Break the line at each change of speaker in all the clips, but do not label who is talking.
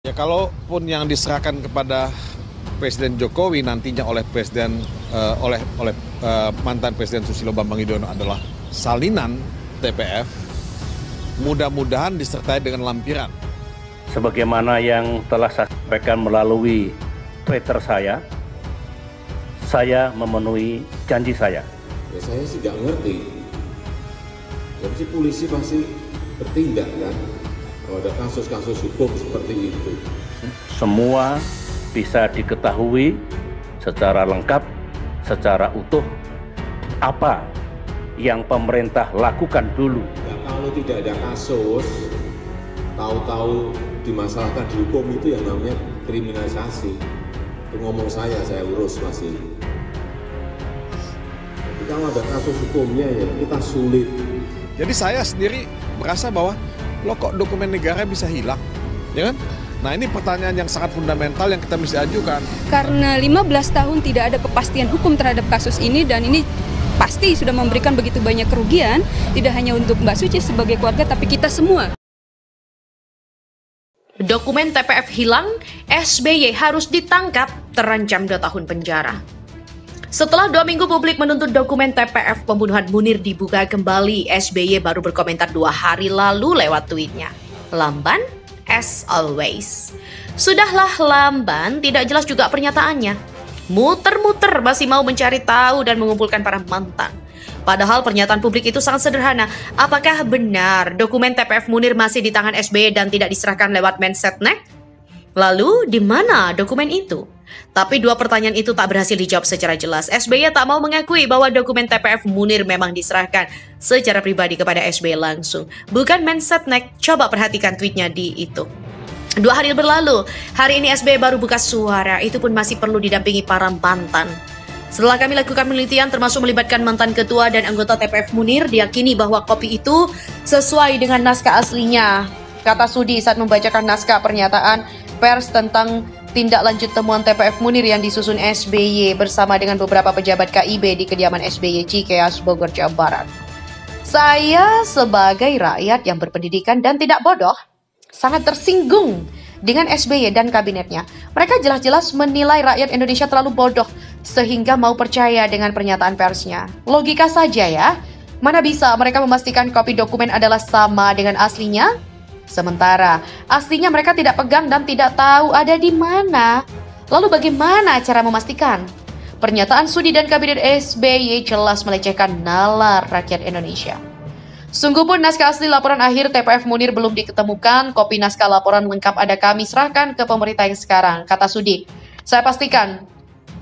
Ya, kalaupun yang diserahkan kepada Presiden Jokowi nantinya oleh mantan Presiden Susilo Bambang Yudhoyono adalah salinan TPF, mudah-mudahan disertai dengan lampiran.
Sebagaimana yang telah saya sampaikan melalui Twitter saya memenuhi janji saya.
Ya saya sih nggak ngerti. Jadi polisi pasti bertindak kan kalau ada kasus-kasus hukum seperti itu.
Semua bisa diketahui secara lengkap, secara utuh, apa yang pemerintah lakukan dulu.
Ya, kalau tidak ada kasus, tahu-tahu dimasalahkan di hukum itu yang namanya kriminalisasi. Itu ngomong saya urus masih. Tapi kalau ada kasus hukumnya ya kita sulit.
Jadi saya sendiri merasa bahwa loh kok dokumen negara bisa hilang, ya kan? Nah ini pertanyaan yang sangat fundamental yang kita mesti ajukan.
Karena 15 tahun tidak ada kepastian hukum terhadap kasus ini dan ini pasti sudah memberikan begitu banyak kerugian, tidak hanya untuk Mbak Suci sebagai keluarga tapi kita semua.
Dokumen TPF hilang, SBY harus ditangkap, terancam 2 tahun penjara. Setelah 2 minggu publik menuntut dokumen TPF pembunuhan Munir dibuka kembali, SBY baru berkomentar 2 hari lalu lewat tweetnya. Lamban, as always. Sudahlah lamban, tidak jelas juga pernyataannya. Muter-muter masih mau mencari tahu dan mengumpulkan para mantan. Padahal pernyataan publik itu sangat sederhana. Apakah benar dokumen TPF Munir masih di tangan SBY dan tidak diserahkan lewat Mensetnek? Lalu di mana dokumen itu? Tapi 2 pertanyaan itu tak berhasil dijawab secara jelas. SBY tak mau mengakui bahwa dokumen TPF Munir memang diserahkan secara pribadi kepada SBY langsung, bukan Mensetnek. Coba perhatikan tweetnya di itu. 2 hari berlalu, hari ini SBY baru buka suara, itu pun masih perlu didampingi para mantan. Setelah kami lakukan penelitian termasuk melibatkan mantan ketua dan anggota TPF Munir, diyakini bahwa kopi itu sesuai dengan naskah aslinya, kata Sudi saat membacakan naskah pernyataan pers tentang tindak lanjut temuan TPF Munir yang disusun SBY bersama dengan beberapa pejabat KIB di kediaman SBY Cikeas, Bogor, Jawa Barat. Saya sebagai rakyat yang berpendidikan dan tidak bodoh, sangat tersinggung dengan SBY dan kabinetnya. Mereka jelas-jelas menilai rakyat Indonesia terlalu bodoh sehingga mau percaya dengan pernyataan persnya. Logika saja ya, mana bisa mereka memastikan kopi dokumen adalah sama dengan aslinya? Sementara aslinya mereka tidak pegang dan tidak tahu ada di mana. Lalu bagaimana cara memastikan? Pernyataan Sudi dan kabinet SBY jelas melecehkan nalar rakyat Indonesia. Sungguh pun naskah asli laporan akhir TPF Munir belum diketemukan. Kopi naskah laporan lengkap ada kami serahkan ke pemerintah yang sekarang, kata Sudi. Saya pastikan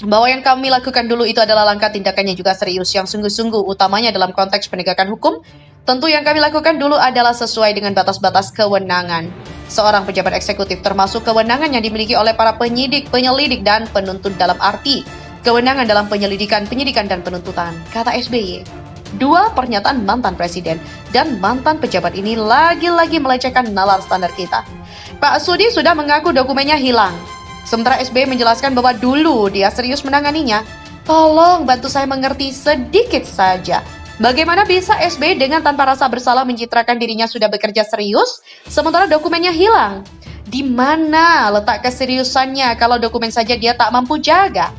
bahwa yang kami lakukan dulu itu adalah langkah tindakan yang juga serius, yang sungguh-sungguh, utamanya dalam konteks penegakan hukum. Tentu yang kami lakukan dulu adalah sesuai dengan batas-batas kewenangan seorang pejabat eksekutif, termasuk kewenangan yang dimiliki oleh para penyidik, penyelidik, dan penuntut dalam arti kewenangan dalam penyelidikan, penyidikan, dan penuntutan, kata SBY. 2 pernyataan mantan presiden dan mantan pejabat ini lagi-lagi melecehkan nalar standar kita. Pak Sudi sudah mengaku dokumennya hilang, sementara SBY menjelaskan bahwa dulu dia serius menanganinya. Tolong bantu saya mengerti sedikit saja. Bagaimana bisa SBY dengan tanpa rasa bersalah mencitrakan dirinya sudah bekerja serius, sementara dokumennya hilang? Di mana letak keseriusannya kalau dokumen saja dia tak mampu jaga?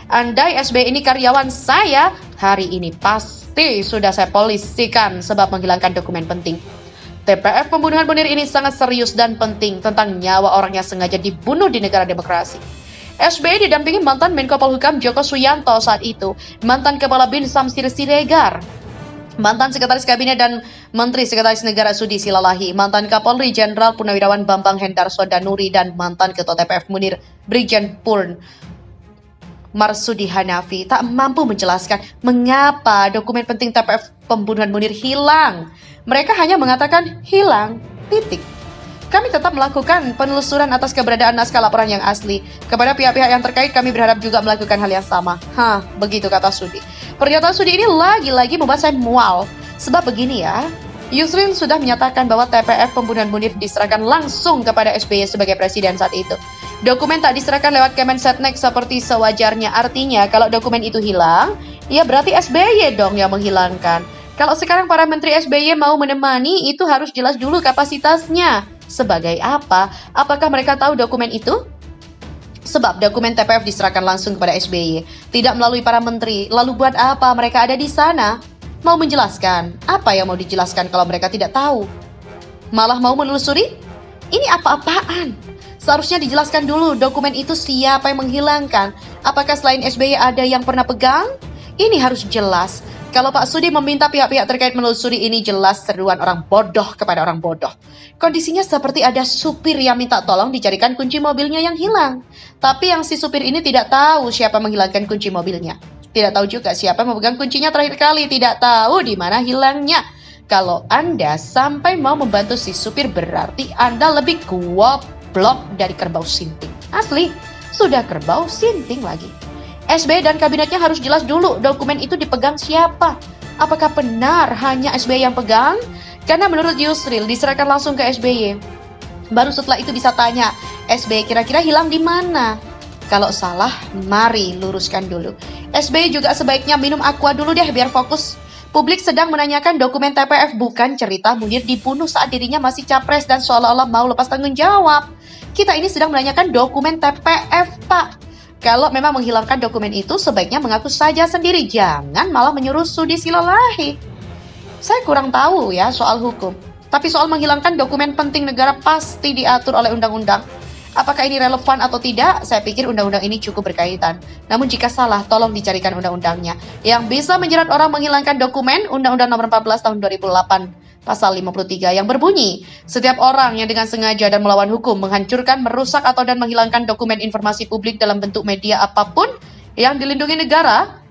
Andai SBY ini karyawan saya, hari ini pasti sudah saya polisikan sebab menghilangkan dokumen penting. TPF pembunuhan Munir ini sangat serius dan penting tentang nyawa orang yang sengaja dibunuh di negara demokrasi. SBY didampingi mantan Menko Polhukam Joko Suyanto saat itu, mantan Kepala BIN Samsir Siregar, mantan Sekretaris Kabinet dan Menteri Sekretaris Negara Sudi Silalahi, mantan Kapolri Jenderal Purnawirawan Bambang Hendarso Danuri, dan mantan Ketua TPF Munir Brigjen Purn Marsudi Hanafi tak mampu menjelaskan mengapa dokumen penting TPF pembunuhan Munir hilang. Mereka hanya mengatakan hilang, titik. Kami tetap melakukan penelusuran atas keberadaan naskah laporan yang asli. Kepada pihak-pihak yang terkait kami berharap juga melakukan hal yang sama. Begitu kata Sudi. Pernyataan Sudi ini lagi-lagi membuat saya mual. Sebab begini ya, Yusril sudah menyatakan bahwa TPF pembunuhan Munir diserahkan langsung kepada SBY sebagai presiden saat itu. Dokumen tak diserahkan lewat Kemensetnek seperti sewajarnya. Artinya kalau dokumen itu hilang, ya berarti SBY dong yang menghilangkan. Kalau sekarang para menteri SBY mau menemani, itu harus jelas dulu kapasitasnya. Sebagai apa? Apakah mereka tahu dokumen itu? Sebab dokumen TPF diserahkan langsung kepada SBY, tidak melalui para menteri. Lalu buat apa mereka ada di sana? Mau menjelaskan? Apa yang mau dijelaskan kalau mereka tidak tahu? Malah mau menelusuri? Ini apa-apaan? Seharusnya dijelaskan dulu dokumen itu siapa yang menghilangkan. Apakah selain SBY ada yang pernah pegang? Ini harus jelas. Kalau Pak Sudi meminta pihak-pihak terkait menelusuri, ini jelas seruan orang bodoh kepada orang bodoh. Kondisinya seperti ada supir yang minta tolong dicarikan kunci mobilnya yang hilang. Tapi yang si supir ini tidak tahu siapa menghilangkan kunci mobilnya. Tidak tahu juga siapa memegang kuncinya terakhir kali. Tidak tahu di mana hilangnya. Kalau Anda sampai mau membantu si supir, berarti Anda lebih goblok dari kerbau sinting. Asli, sudah kerbau sinting lagi. SBY dan kabinetnya harus jelas dulu dokumen itu dipegang siapa. Apakah benar hanya SBY yang pegang? Karena menurut Yusril diserahkan langsung ke SBY. Baru setelah itu bisa tanya, SBY kira-kira hilang di mana? Kalau salah, mari luruskan dulu. SBY juga sebaiknya minum aqua dulu deh biar fokus. Publik sedang menanyakan dokumen TPF, bukan cerita Munir dibunuh saat dirinya masih capres dan seolah-olah mau lepas tanggung jawab. Kita ini sedang menanyakan dokumen TPF, Pak. Kalau memang menghilangkan dokumen itu, sebaiknya mengaku saja sendiri. Jangan malah menyuruh Sudi Silalahi. Saya kurang tahu ya soal hukum. Tapi soal menghilangkan dokumen penting negara pasti diatur oleh undang-undang. Apakah ini relevan atau tidak? Saya pikir undang-undang ini cukup berkaitan. Namun jika salah, tolong dicarikan undang-undangnya. Yang bisa menjerat orang menghilangkan dokumen, Undang-Undang Nomor 14 Tahun 2008. Pasal 53 yang berbunyi, setiap orang yang dengan sengaja dan melawan hukum menghancurkan, merusak atau dan menghilangkan dokumen informasi publik dalam bentuk media apapun yang dilindungi negara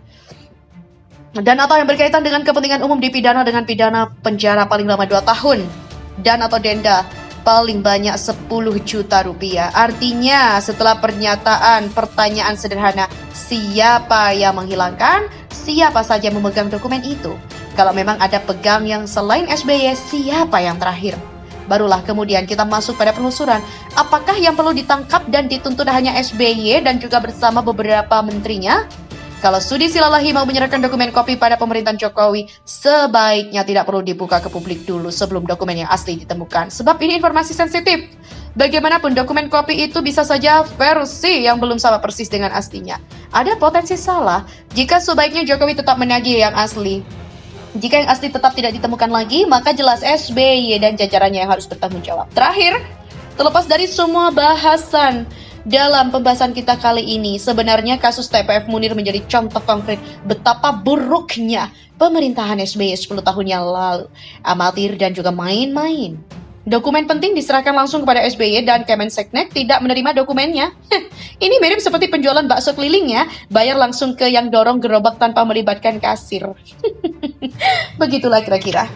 dan atau yang berkaitan dengan kepentingan umum dipidana dengan pidana penjara paling lama 2 tahun dan atau denda paling banyak 10 juta rupiah. Artinya setelah pertanyaan sederhana, siapa yang menghilangkan, siapa saja memegang dokumen itu. Kalau memang ada pegang yang selain SBY, siapa yang terakhir? Barulah kemudian kita masuk pada penelusuran. Apakah yang perlu ditangkap dan dituntut hanya SBY dan juga bersama beberapa menterinya? Kalau Sudi Silalahi mau menyerahkan dokumen kopi pada pemerintahan Jokowi, sebaiknya tidak perlu dibuka ke publik dulu sebelum dokumen yang asli ditemukan. Sebab ini informasi sensitif. Bagaimanapun dokumen kopi itu bisa saja versi yang belum sama persis dengan aslinya. Ada potensi salah jika sebaiknya Jokowi tetap menagih yang asli. Jika yang asli tetap tidak ditemukan lagi, maka jelas SBY dan jajarannya yang harus bertanggung jawab. Terakhir, terlepas dari semua bahasan dalam pembahasan kita kali ini, sebenarnya kasus TPF Munir menjadi contoh konkret betapa buruknya pemerintahan SBY 10 tahun yang lalu. Amatir dan juga main-main. Dokumen penting diserahkan langsung kepada SBY dan Kemenseknek tidak menerima dokumennya. Ini mirip seperti penjualan bakso keliling ya, bayar langsung ke yang dorong gerobak tanpa melibatkan kasir. Begitulah kira-kira.